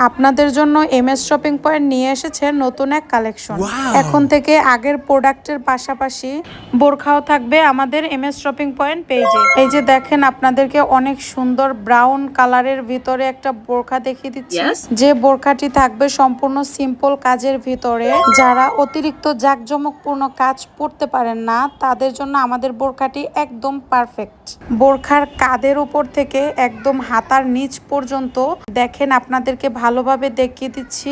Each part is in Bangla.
আপনাদের জন্য এমএস শপিং পয়েন্ট নিয়ে এসেছে নতুন এক কালেকশন। এখন থেকে আগের প্রোডাক্টের পাশাপাশি বোরখাও থাকবে আমাদের এমএস শপিং পয়েন্ট পেজে। এই যে দেখেন, আপনাদেরকে অনেক সুন্দর ব্রাউন কালারের ভিতরে একটা বোরখা দেখিয়ে দিচ্ছি। যে বোরখাটি থাকবে সম্পূর্ণ সিম্পল কাজের ভিতরে। যারা অতিরিক্ত জাঁকজমকপূর্ণ কাজ পরতে পারেন না, তাদের জন্য আমাদের বোরখাটি একদম পারফেক্ট। বোরখার কাঁধের উপর থেকে একদম হাতার নিচ পর্যন্ত দেখেন, আপনাদেরকে ভালোভাবে দেখিয়ে দিচ্ছি।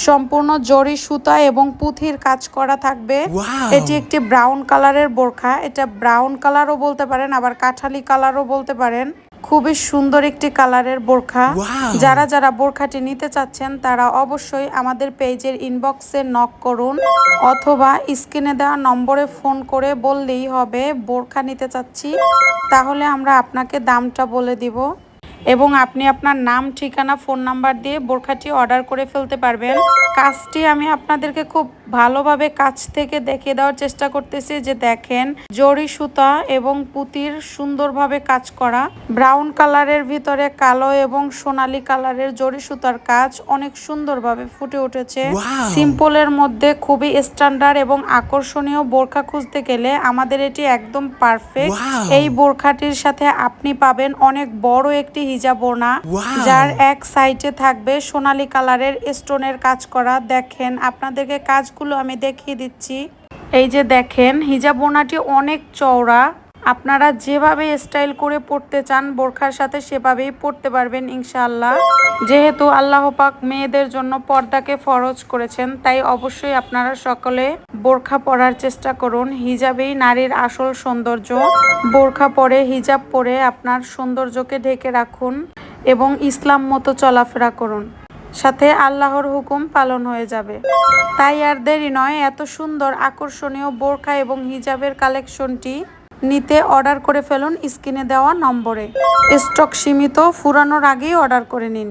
সম্পূর্ণ জরি সুতা এবং পুঁথির কাজ করা থাকবে। এটি একটি ব্রাউন কালারের বোরখা। এটা ব্রাউন কালারও বলতে পারেন, আবার কাঠালি কালারও বলতে পারেন। খুবই সুন্দর একটি কালারের বোরখা। যারা যারা বোরখাটি নিতে চাচ্ছেন তারা অবশ্যই আমাদের পেজের ইনবক্সে নক করুন, অথবা স্ক্রিনে দেওয়া নম্বরে ফোন করে বললেই হবে বোরখা নিতে চাচ্ছি। তাহলে আমরা আপনাকে দামটা বলে দিব এবং আপনি আপনার নাম, ঠিকানা, ফোন নাম্বার দিয়ে বোরখাটি অর্ডার করে ফেলতে পারবেন। কাজটি আমি আপনাদেরকে খুব ভালোভাবে কাছ থেকে দেখিয়ে দেওয়ার চেষ্টা করতেছি। যে দেখেন, জরি সুতা এবং পুঁতির সুন্দরভাবে কাজ করা। ব্রাউন কালারের ভিতরে কালো এবং সোনালী কালারের জরি সুতার কাজ অনেক সুন্দরভাবে ফুটে উঠেছে। সিম্পলের মধ্যে খুবই স্ট্যান্ডার্ড এবং আকর্ষণীয় বোরখা খুঁজতে গেলে আমাদের এটি একদম পারফেক্ট। এই বোরখাটির সাথে আপনি পাবেন অনেক বড় একটি হিজাব ওড়না, যার এক সাইডে থাকবে সোনালী কালারের স্টোনের কাজ করা। দেখেন, আপনাদেরকে কাজগুলো আমি দেখিয়ে দিচ্ছি। এই যে দেখেন, হিজাব ওড়নাটি অনেক চওড়া। আপনারা যেভাবে স্টাইল করে পড়তে চান বোরখার সাথে সেভাবেই পড়তে পারবেন ইনশাআল্লাহ। যেহেতু আল্লাহ পাক মেয়েদের জন্য পর্দাকে ফরজ করেছেন, তাই অবশ্যই আপনারা সকলে বোরখা পরার চেষ্টা করুন। হিজাবেই নারীর আসল সৌন্দর্য। বোরখা পরে, হিজাব পরে আপনার সৌন্দর্যকে ঢেকে রাখুন এবং ইসলাম মতো চলাফেরা করুন, সাথে আল্লাহর হুকুম পালন হয়ে যাবে। তাই আর দেরি নয়, এত সুন্দর আকর্ষণীয় বোরখা এবং হিজাবের কালেকশনটি নিতে অর্ডার করে ফেলুন স্ক্রিনে দেওয়া নম্বরে। স্টক সীমিত, ফুরানোর আগেই অর্ডার করে নিন।